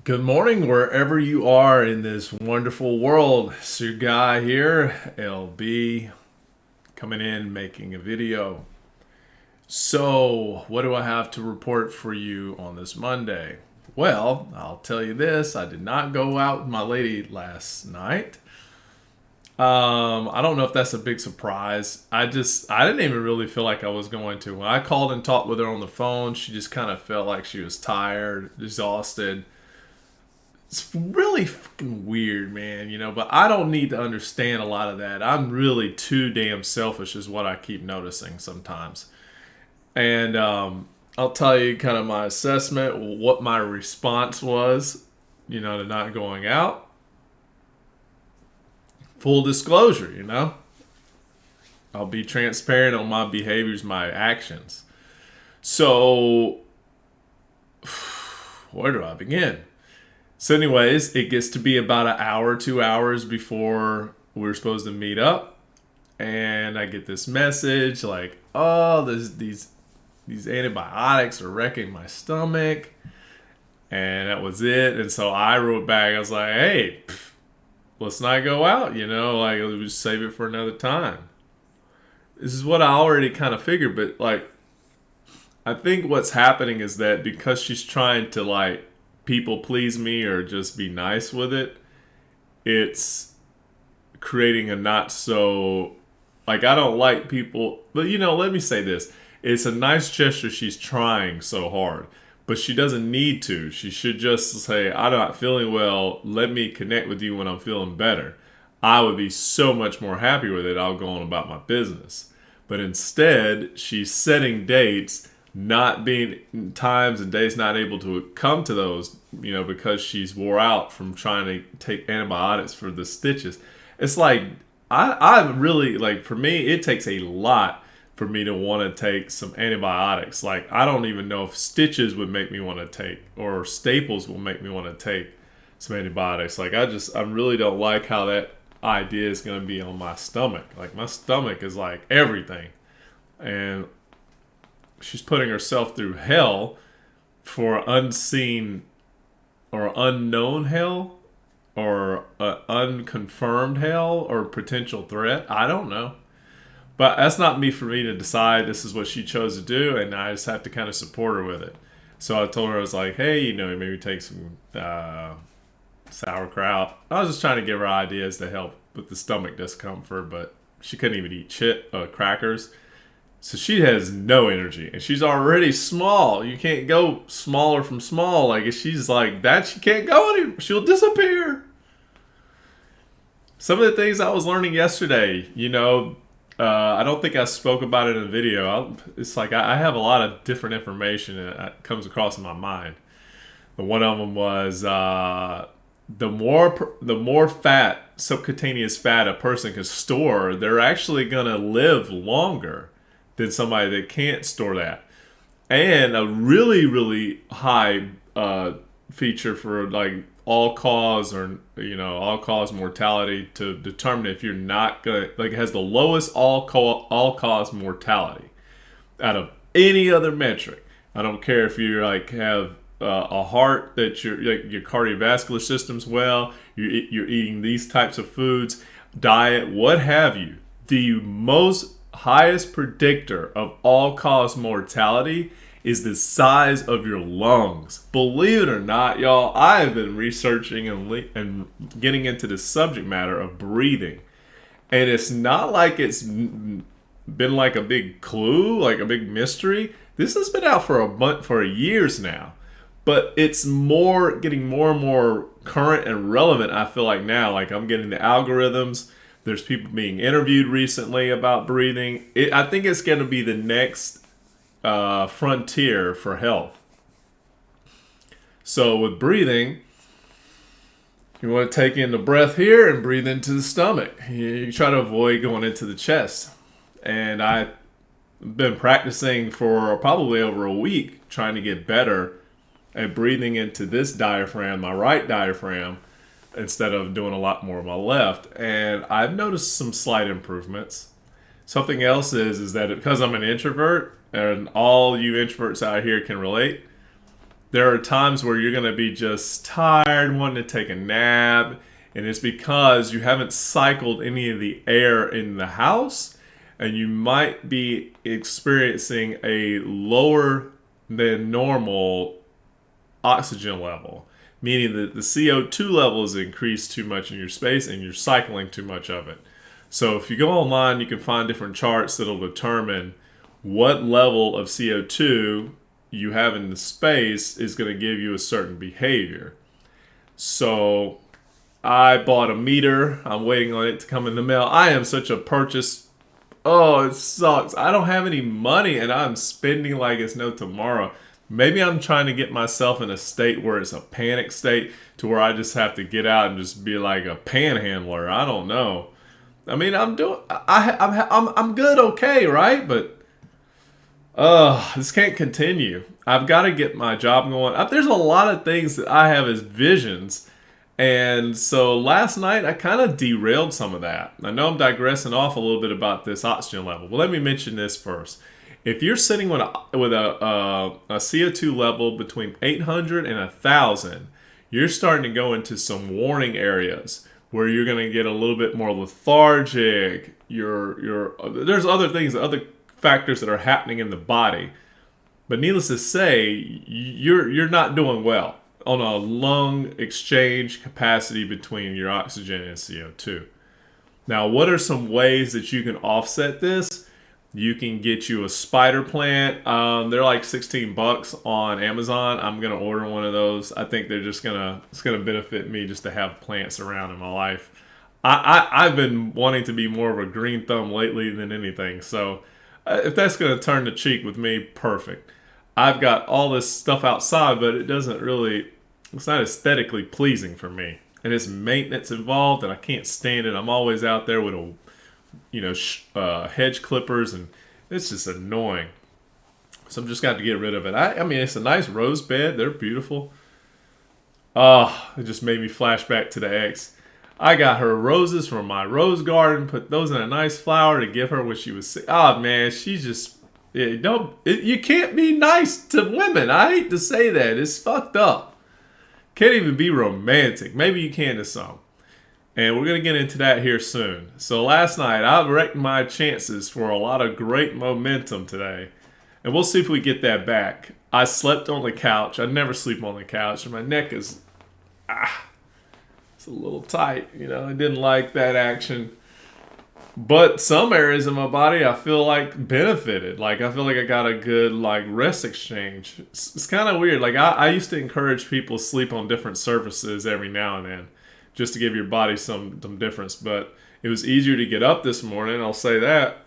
Good morning, wherever you are in this wonderful world. It's your guy here, LB, coming in making a video. So, what do I have to report for you on this Monday? Well, I'll tell you this, I did not go out with my lady last night. I don't know if that's a big surprise. I didn't even really feel like I was going to. When I called and talked with her on the phone, she just kind of felt like she was tired, exhausted. It's really fucking weird, man, but I don't need to understand a lot of that. I'm really too damn selfish, is what I keep noticing sometimes. And I'll tell you kind of my assessment, what my response was, to not going out. Full disclosure. I'll be transparent on my behaviors, my actions. So, where do I begin? So, anyways, it gets to be about an hour, 2 hours before we're supposed to meet up, and I get this message like, "Oh, these antibiotics are wrecking my stomach," and that was it. And so I wrote back. I was like, "Hey, let's not go out. Like let's just save it for another time." This is what I already kind of figured, but like, I think what's happening is that because she's trying to like people please me or just be nice with it, it's creating a not so like I don't like people, but let me say this. It's a nice gesture she's trying so hard, but she doesn't need to. She should just say, "I'm not feeling well. Let me connect with you when I'm feeling better." I would be so much more happy with it. I'll go on about my business. But instead, she's setting dates, not being times and days not able to come to those, because she's wore out from trying to take antibiotics for the stitches. It's like I really like, for me, it takes a lot for me to want to take some antibiotics. Like, I don't even know if stitches would make me want to take, or staples will make me want to take some antibiotics. Like, I really don't like how that idea is going to be on my stomach. Like, my stomach is like everything. And she's putting herself through hell for unseen or unknown hell, or unconfirmed hell, or potential threat. I don't know. But that's not me for me to decide. This is what she chose to do, and I just have to kind of support her with it. So I told her, I was like, "Hey, maybe take some sauerkraut." I was just trying to give her ideas to help with the stomach discomfort, but she couldn't even eat crackers. So she has no energy, and she's already small. You can't go smaller from small. Like, if she's like that, she can't go anywhere. She'll disappear. Some of the things I was learning yesterday, I don't think I spoke about it in the video. It's like I have a lot of different information that comes across in my mind. But one of them was the more fat, subcutaneous fat a person can store, they're actually gonna live longer than somebody that can't store that. And a really, really high feature for like all cause mortality, to determine if you're not gonna, like, it has the lowest all cause mortality out of any other metric. I don't care if you like have a heart, that your cardiovascular system's well, you're eating these types of foods, diet, what have you. The most highest predictor of all cause mortality is the size of your lungs. Believe it or not, y'all, I have been researching and getting into the subject matter of breathing. And it's not like it's been like a big clue, like a big mystery. This has been out for years now. But it's getting more and more current and relevant, I feel like, now. Like, I'm getting the algorithms. There's people being interviewed recently about breathing. I think it's going to be the next frontier for health. So with breathing, you want to take in the breath here and breathe into the stomach. You try to avoid going into the chest. And I've been practicing for probably over a week, trying to get better at breathing into this diaphragm, my right diaphragm, instead of doing a lot more of my left. And I've noticed some slight improvements. Something else is that because I'm an introvert, and all you introverts out here can relate, there are times where you're going to be just tired, wanting to take a nap, and it's because you haven't cycled any of the air in the house, and you might be experiencing a lower than normal oxygen level, meaning that the CO2 level is increased too much in your space and you're cycling too much of it. So if you go online, you can find different charts that'll determine what level of CO2 you have in the space is going to give you a certain behavior. So I bought a meter. I'm waiting on it to come in the mail. I am such a purchase. Oh, it sucks. I don't have any money and I'm spending like it's no tomorrow. Maybe I'm trying to get myself in a state where it's a panic state to where I just have to get out and just be like a panhandler. I don't know. I mean, I'm good, okay, right? But this can't continue. I've got to get my job going. There's a lot of things that I have as visions. And so last night I kind of derailed some of that. I know I'm digressing off a little bit about this oxygen level, but let me mention this first. If you're sitting with a CO2 level between 800 and 1,000, you're starting to go into some warning areas where you're going to get a little bit more lethargic. There's other things, other factors that are happening in the body. But needless to say, you're not doing well on a lung exchange capacity between your oxygen and CO2. Now, what are some ways that you can offset this? You can get you a spider plant. They're like $16 on Amazon. I'm gonna order one of those. I think it's gonna benefit me just to have plants around in my life. I've been wanting to be more of a green thumb lately than anything. So if that's gonna turn the cheek with me, perfect. I've got all this stuff outside, but it's not aesthetically pleasing for me. And it's maintenance involved, and I can't stand it. I'm always out there with hedge clippers, and it's just annoying. So I've just got to get rid of it. I mean, it's a nice rose bed. They're beautiful. It just made me flash back to the ex. I got her roses from my rose garden, put those in a nice flower to give her when she was sick. Oh, man, she's just... you can't be nice to women. I hate to say that. It's fucked up. Can't even be romantic. Maybe you can to some. And we're going to get into that here soon. So last night, I wrecked my chances for a lot of great momentum today. And we'll see if we get that back. I slept on the couch. I never sleep on the couch. My neck is... it's a little tight. I didn't like that action. But some areas of my body I feel like benefited. Like I feel like I got a good rest exchange. It's kind of weird. Like I used to encourage people to sleep on different surfaces every now and then, just to give your body some difference. But it was easier to get up this morning. I'll say that.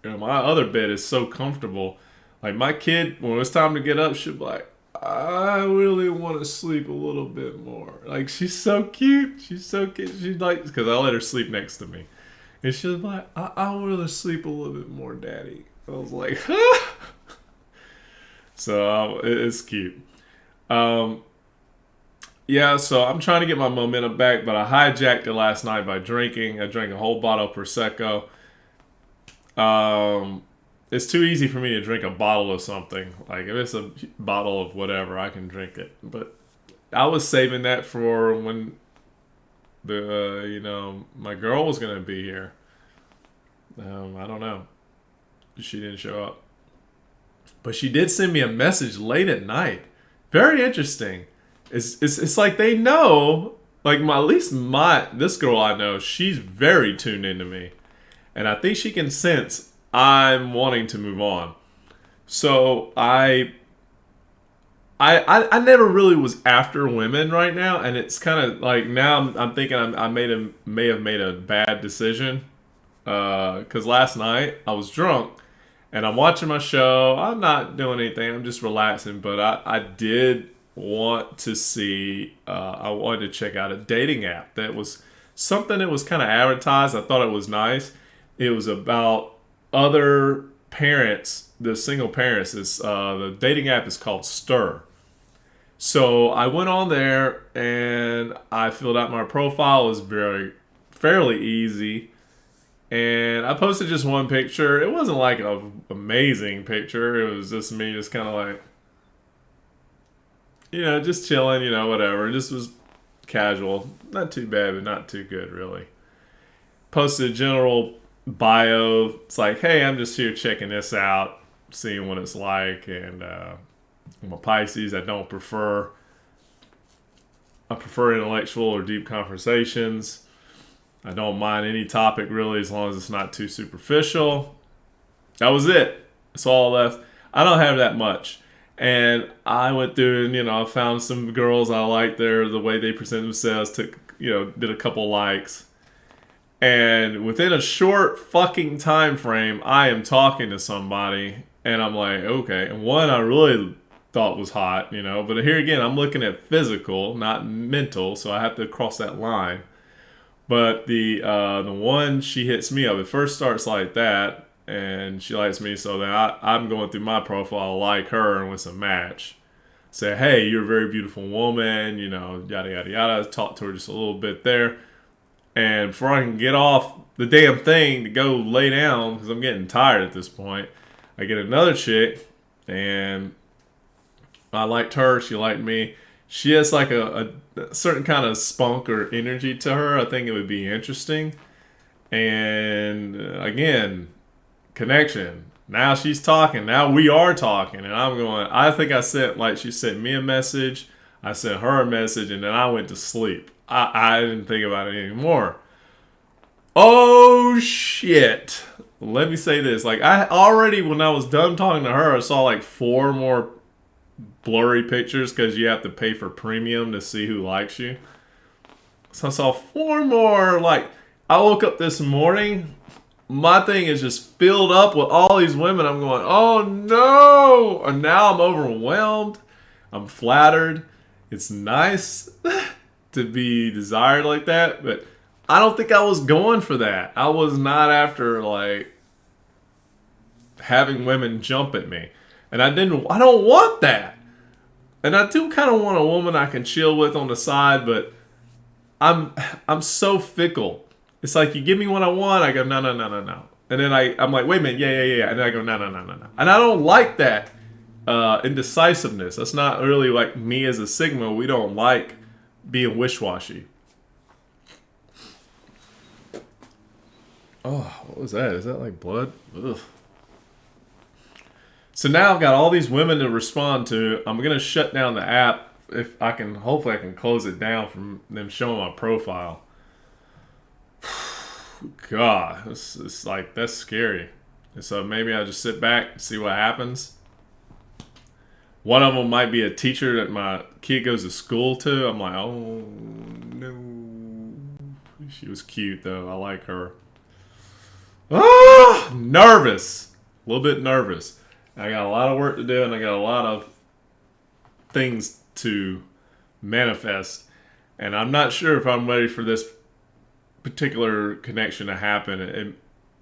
My other bed is so comfortable. Like my kid, when it was time to get up, she'd be like, I really want to sleep a little bit more. Like she's so cute. She's so cute. She's like, because I let her sleep next to me. And she was like, I want to sleep a little bit more, Daddy. I was like, So it's cute. Yeah, so I'm trying to get my momentum back, but I hijacked it last night by drinking. I drank a whole bottle of Prosecco. It's too easy for me to drink a bottle of something. Like if it's a bottle of whatever, I can drink it. But I was saving that for when my girl was going to be here. I don't know. She didn't show up. But she did send me a message late at night. Very interesting. It's like they know, like this girl I know, she's very tuned into me. And I think she can sense I'm wanting to move on. So I never really was after women right now, and it's kind of like now I'm thinking I may have made a bad decision, because last night I was drunk and I'm watching my show. I'm not doing anything. I'm just relaxing, but I did want to see. I wanted to check out a dating app that was something that was kind of advertised. I thought it was nice. It was about other parents, the single parents. The dating app is called Stir. So I went on there and I filled out my profile. It was fairly easy. And I posted just one picture. It wasn't like an amazing picture. It was just me just kind of like, just chilling, whatever. Just was casual. Not too bad, but not too good, really. Posted a general bio. It's like, hey, I'm just here checking this out, seeing what it's like. And I'm a Pisces. I prefer intellectual or deep conversations. I don't mind any topic really as long as it's not too superficial. That was it. That's all I left. I don't have that much. And I went through and, I found some girls I liked the way they present themselves, did a couple likes. And within a short fucking time frame, I am talking to somebody and I'm like, okay. And one I really thought was hot, but here again, I'm looking at physical, not mental, so I have to cross that line. But the one she hits me up, it first starts like that, and she likes me, so then I'm going through my profile, like her, and with a match. Say, hey, you're a very beautiful woman, yada yada yada. Talk to her just a little bit there, and before I can get off the damn thing to go lay down, because I'm getting tired at this point, I get another chick, and I liked her, she liked me. She has like a certain kind of spunk or energy to her. I think it would be interesting. And again, connection. Now she's talking. Now we are talking. And I'm going, I think she sent me a message. I sent her a message. And then I went to sleep. I didn't think about it anymore. Oh, shit. Let me say this. Like, I already, when I was done talking to her, I saw like 4 more blurry pictures because you have to pay for premium to see who likes you. So I saw 4 more. Like, I woke up this morning, my thing is just filled up with all these women. I'm going, oh no! And now I'm overwhelmed. I'm flattered. It's nice to be desired like that, but I don't think I was going for that. I was not after like having women jump at me. And I don't want that. And I do kind of want a woman I can chill with on the side, but I'm so fickle. It's like you give me what I want, I go no no no no no, and then I'm like wait a minute yeah, and then I go no no no no no, and I don't like that indecisiveness. That's not really like me as a Sigma. We don't like being wish-washy. Oh, what was that? Is that like blood? Ugh. So now I've got all these women to respond to. I'm gonna shut down the app if I can. Hopefully, I can close it down from them showing my profile. God, it's like that's scary. And so maybe I'll just sit back and see what happens. One of them might be a teacher that my kid goes to school to. I'm like, oh no. She was cute though. I like her. Ah, nervous. A little bit nervous. I got a lot of work to do, and I got a lot of things to manifest. And I'm not sure if I'm ready for this particular connection to happen. And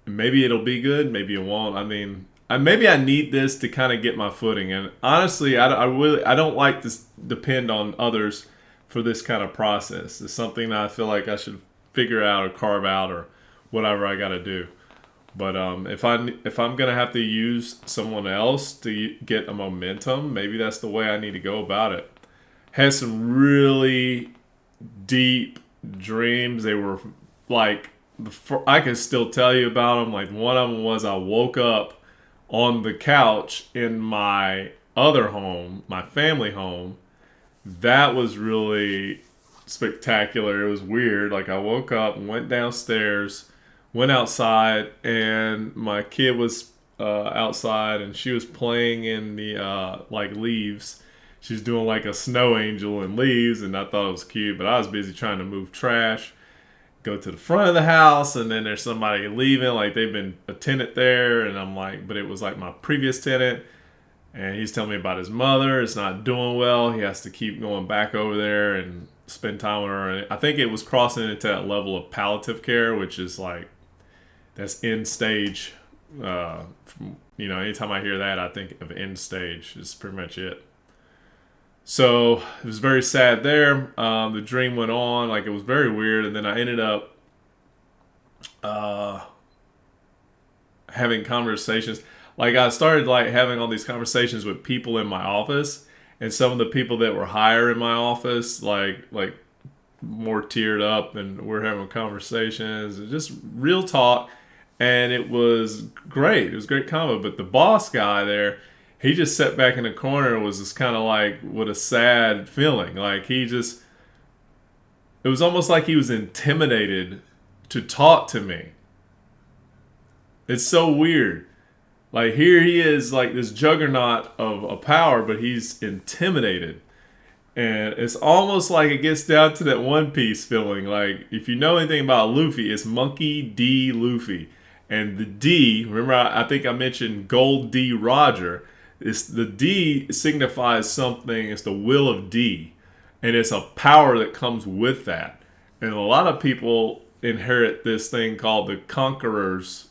maybe it'll be good, maybe it won't. I mean, maybe I need this to kind of get my footing. And honestly, I don't like to depend on others for this kind of process. It's something that I feel like I should figure out or carve out or whatever I got to do. But if I'm gonna have to use someone else to get a momentum, maybe that's the way I need to go about it. Had some really deep dreams. They were like, I can still tell you about them. Like one of them was I woke up on the couch in my other home, my family home. That was really spectacular. It was weird. Like I woke up and went downstairs, went outside, and my kid was outside, and she was playing in the like leaves. She's doing like a snow angel in leaves, and I thought it was cute. But I was busy trying to move trash, go to the front of the house, and then there's somebody leaving, like they've been a tenant there, and I'm like, but it was like my previous tenant, and he's telling me about his mother. It's not doing well. He has to keep going back over there and spend time with her. And I think it was crossing into that level of palliative care, which is like that's end stage. Anytime I hear that, I think of end stage. Is pretty much it. So it was very sad there. The dream went on, like it was very weird, and then I ended up having conversations. Like I started like having all these conversations with people in my office, and some of the people that were higher in my office, like more teared up, and we're having conversations, just real talk, and it was great. It was great combo. But the boss guy there, he just sat back in the corner and was just kind of like with a sad feeling. Like it was almost like he was intimidated to talk to me. It's so weird. Like here he is, like this juggernaut of a power, but he's intimidated. And it's almost like it gets down to that One Piece feeling. Like, if you know anything about Luffy, it's Monkey D. Luffy. And the D, remember I think I mentioned Gold D. Roger. It's the D signifies something, it's the will of D. And it's a power that comes with that. And a lot of people inherit this thing called the Conqueror's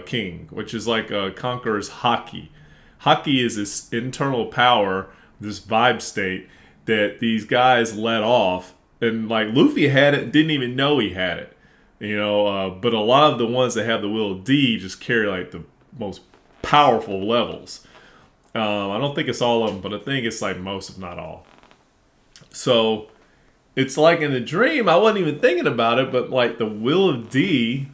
King, which is like a Conqueror's Haki. Haki is this internal power, this vibe state that these guys let off, and like Luffy had it, didn't even know he had it, but a lot of the ones that have the will of D just carry like the most powerful levels. I don't think it's all of them, but I think it's like most, if not all. So it's like in the dream, I wasn't even thinking about it, but like the will of D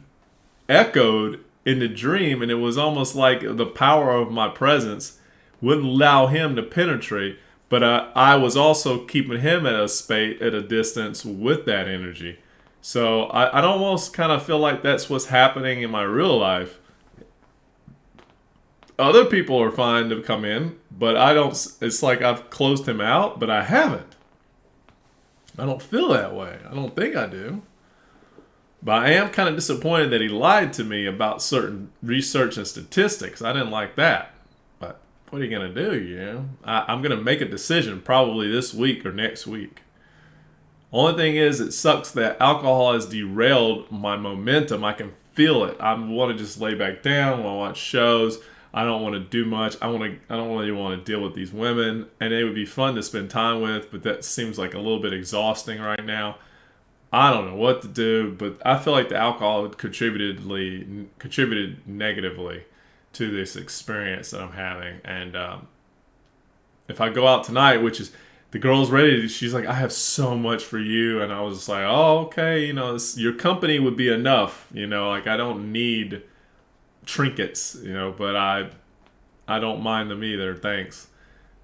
echoed in the dream, and it was almost like the power of my presence wouldn't allow him to penetrate. But I was also keeping him at a distance with that energy. So I'd almost kind of feel like that's what's happening in my real life. Other people are fine to come in, but I don't. It's like I've closed him out, but I haven't. I don't feel that way. I don't think I do. But I am kind of disappointed that he lied to me about certain research and statistics. I didn't like that. What are you going to do, I'm going to make a decision probably this week or next week. Only thing is, it sucks that alcohol has derailed my momentum. I can feel it. I want to just lay back down. I want to watch shows. I don't want to do much. I don't really want to deal with these women. And they would be fun to spend time with, but that seems like a little bit exhausting right now. I don't know what to do, but I feel like the alcohol contributed negatively to this experience that I'm having. And if I go out tonight, which is the girl's ready, she's like, I have so much for you. And I was just like, oh, okay, your company would be enough, like I don't need trinkets, but I don't mind them either. Thanks.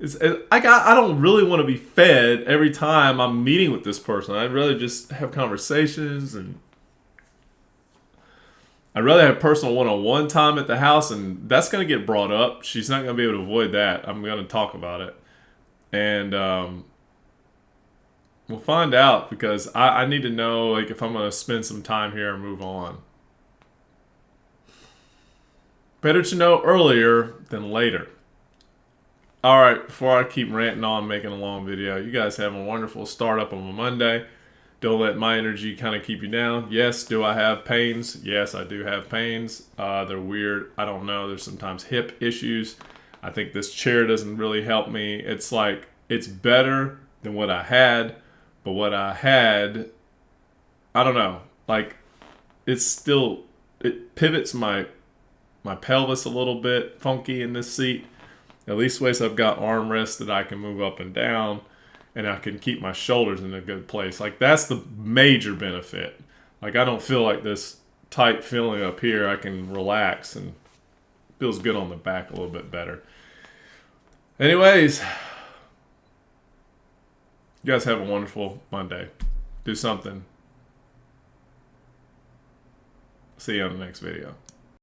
I don't really want to be fed every time I'm meeting with this person. I'd rather just have conversations, and I'd rather have personal one-on-one time at the house, and that's going to get brought up. She's not going to be able to avoid that. I'm going to talk about it. And we'll find out, because I need to know like if I'm going to spend some time here or move on. Better to know earlier than later. All right, before I keep ranting on making a long video, you guys have a wonderful startup on a Monday. Don't let my energy kind of keep you down. Yes, do I have pains? Yes, I do have pains. They're weird. I don't know. There's sometimes hip issues. I think this chair doesn't really help me. It's like, it's better than what I had, but what I had, I don't know. Like, it pivots my pelvis a little bit funky in this seat. At least ways I've got armrests that I can move up and down, and I can keep my shoulders in a good place. Like, that's the major benefit. Like, I don't feel like this tight feeling up here. I can relax, and feels good on the back a little bit better. Anyways, you guys have a wonderful Monday. Do something. See you on the next video.